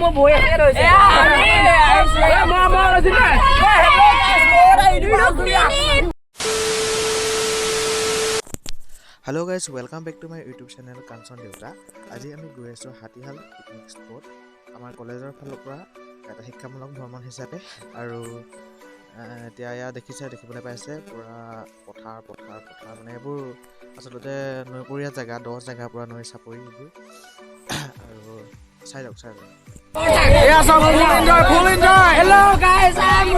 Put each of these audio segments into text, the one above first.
মোৰ বৈ আছে ৰৈছে Hello guys, welcome back to my YouTube channel Kanchon Deuta. আজি আমি গৈ আছো হাতীহাল পিকনিক স্পট আমাৰ কলেজৰ ফালৰ পৰা এটা শিক্ষামূলক ভ্ৰমণ হিচাপে আৰু এতিয়া ইয়া দেখিবলৈ পাইছে পুৰা পথাৰ মানে এইবোৰ আচলতে নৈপৰীয়া জেগা 10 জেগা পুৰা নৈ চাপৰি এইবোৰ আৰু চাই যাওক Yeah, so full enjoy. Hello guys, I'm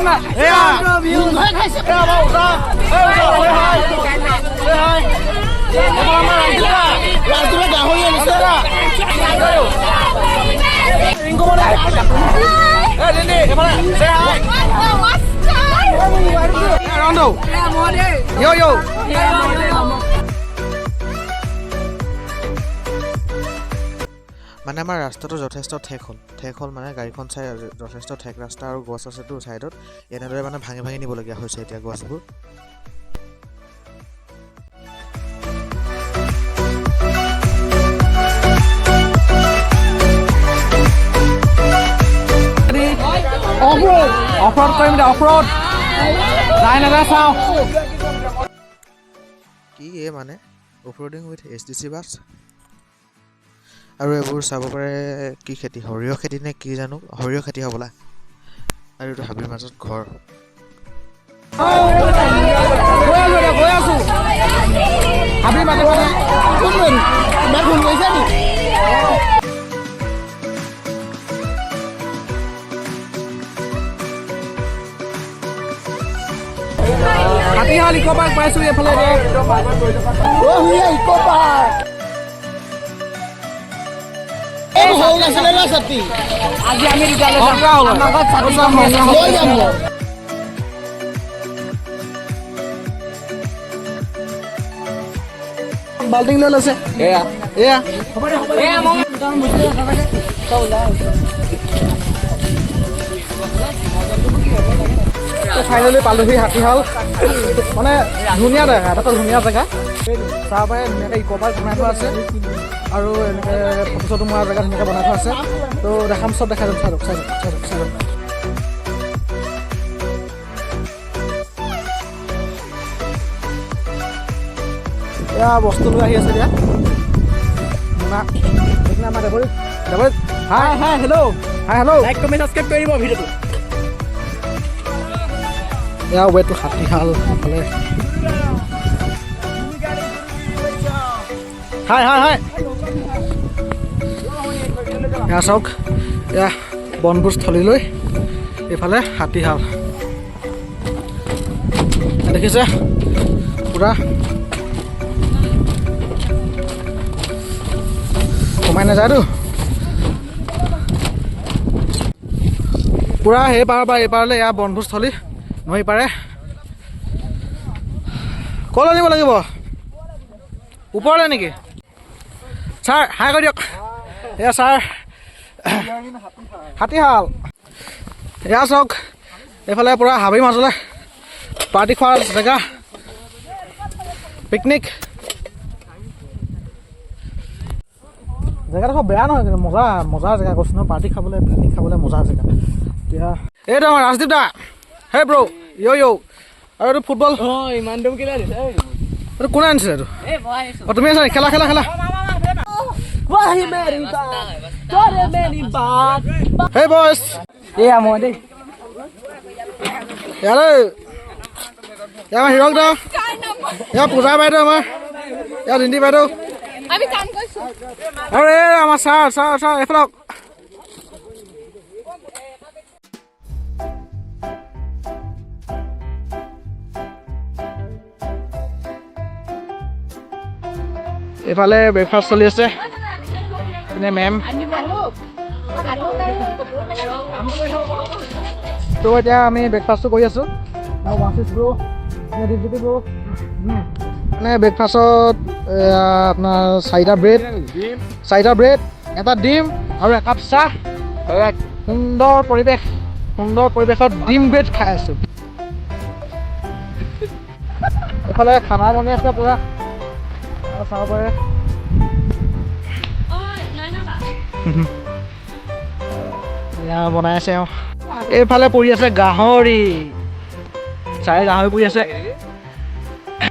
Yo. মানে আমাৰ ৰাস্তাটো যথেষ্ট ঠেক হ'ল মানে গাড়ীখন চাই যথেষ্ট ঠেক ৰাস্তা আৰু গছ আছেতো সাইডত এনেদৰে মানে ভাঙি নিবলগীয়া হৈছে এতিয়া গছবোৰ Off-road কৰিম দে off-road যাই না চাও কি মানে অফ-ৰোডিং উইথ SDC বাস আৰু এইবোৰ চাব পাৰে কি খেতি হৰিয় খেতি নে কি জানো হৰিয় খেতি হ'বলা আৰু এটা হাবিৰ মাজত ঘৰ গৈ আছো হাবিৰ মাজত কোন বাৰ ভুল গৈছে নি হাতীহাল ইকো পাৰ্ক পাইছো এইফালে ইকো পাৰ্ক আজি আমি বাল্টিং লৈ লৈছে ফাইনেলি পালোহি হাতীহাল মানে ধুনীয়া জেগা এটা ধুনীয়া জেগা চাব পাৰে ধুনীয়াকৈ ইকো পাৰ্ক বনাই থোৱা আছে আৰু এনেকৈ ফটো চটো মৰা জেগা ধুনীয়াকৈ বনাই থোৱা আছে তো দেখাম চব দেখাই যাম চাই যাওক এয়া বস্তু লৈ আহি আছে এতিয়া আমাৰ দেৱৰিত hi hello' like comment subscribe কৰি দিব ভিডিঅ'টো এয়া ৱেটো হাতীহাল ফালে হাই এয়া চাওক এয়া বনভোজস্থলীলৈ এইফালে হাতীহাল দেখিছে পুৰা সোমাই নাযায়তো পুৰা সেই পাৰ পৰা এই পাৰলৈ এয়া বনভোজস্থলী নৈ পাৰে ক'লৈ নিব লাগিব ওপৰলৈ নেকি ছাৰ হাই কৰি দিয়ক এয়া ছাৰ হাতীহাল এয়া চাওক এইফালে পুৰা হাবিৰ মাজলৈ পাৰ্টি খোৱাৰ জেগা পিকনিক জেগাডোখৰ বেয়া নহয় কিন্তু মজা জেগা কৈছোঁ নহয় পাৰ্টি খাবলৈ পিকনিক খাবলৈ মজা জেগা এতিয়া এইটো আমাৰ ৰাজদীপ দা হে ব্ৰ য়ৌ আৰু এইটো ফুটবল ইমান দম কেলে দিছে এইটো কোনে আনিছিলে এইটো তুমি আছা খেলা হে বয়স এয়া মই দেই আমাৰ হিৰক দা এয়া পূজা বাইদেউ আমাৰ এয়া ৰিন্দি বাইদেউ আৰু এই আমাৰ ছাৰ এইফালে এইফালে ব্ৰেকফাষ্ট চলি আছে এনে মেম তো এতিয়া আমি ব্ৰেকফাষ্টটো কৰি আছোঁ মানে ব্ৰেকফাষ্টত আপোনাৰ 4টা ব্ৰেড এটা ডিম আৰু একাপ চাহ সুন্দৰ পৰিৱেশত ডিম ব্ৰেড খাই আছোঁ এইফালে খানা বনাই আছে পুৰা চাব পাৰে এয়া বনাই আছে আৰু এইফালে পৰি আছে গাহৰি ছাৰে গাহৰি পৰি আছে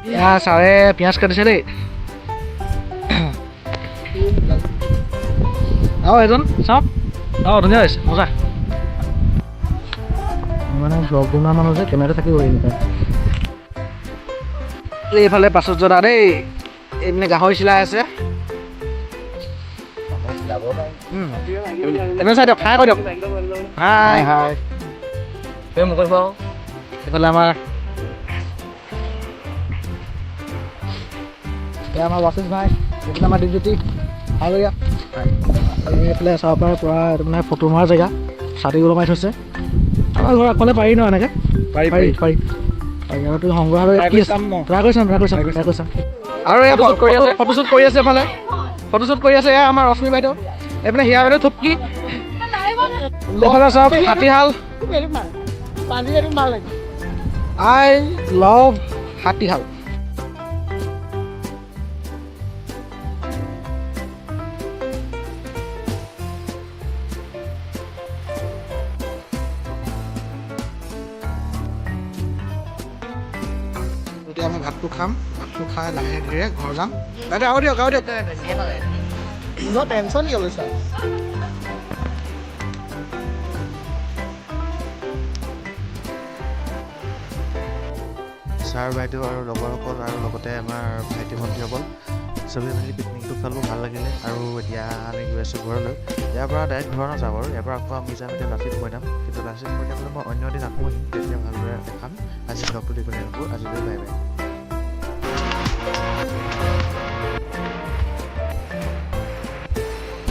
এয়া ছাৰে পিঁয়াজ কাটিছে দেই আৰু এজন চাওক অঁ ধুনীয়া হৈছে মজা মানে ব্লগ বনোৱা মানুহ যে কেমেৰাটো থাকিব এনেকৈ এইফালে পাছত জনা দেই এইপিনে গাহৰি চিলাই আছে এনে চাই দিয়ক হাই কৈ দিয়ক হাই হাই এইফালে আমাৰ এয়া আমাৰ বাচিছ ভাই এইফালে আমাৰ ডিউটি আৰু এইফালে চাব পাৰে পূৰা এইটো মানে ফটো মৰা জেগা ছাতি ওলমাই থৈছে আমাৰ ঘৰ আগফালে পাৰি ন এনেকৈ পাৰি পাৰি পাৰি আৰু সংগ্ৰহালয় ট্ৰাই কৰি চাম আৰু এয়া ফটোশ্বুট কৰি আছে এফালে ফটোশ্বুট কৰি আছে এয়া আমাৰ ৰশ্মি বাইদেউ এইপিনে হিয়া বাইদেউ থুপকি এইফালে চাওক হাতীশাল আই লাভ হাতীশাল এতিয়া আমি ভাতটো খাম ভাতটো খাই লাহে ধীৰে ঘৰ যাম বাইদেউ আৰু দিয়ক টেনশ্যন কি লৈছা ছাৰ বাইদেউ আৰু লগৰসকল আৰু লগতে আমাৰ ভাইটি ভণ্টিসকল চবেই মিলি পিকনিকটো খালোঁ ভাল লাগিলে আৰু এতিয়া আমি গৈ আছোঁ ঘৰলৈ ইয়াৰ পৰা ডাইৰেক্ট ঘৰ নাযাওঁ বাৰু ইয়াৰ পৰা আকৌ আমি যাম এতিয়া লাচিত মৈদাম কিন্তু লাচিত মৈদামলৈ মই অন্য দিন আকৌ আহিম তেতিয়া ভালদৰে দেখাম আজি ব্লগটো দীঘলীয়া হ'ব আজিলৈ বাই বাই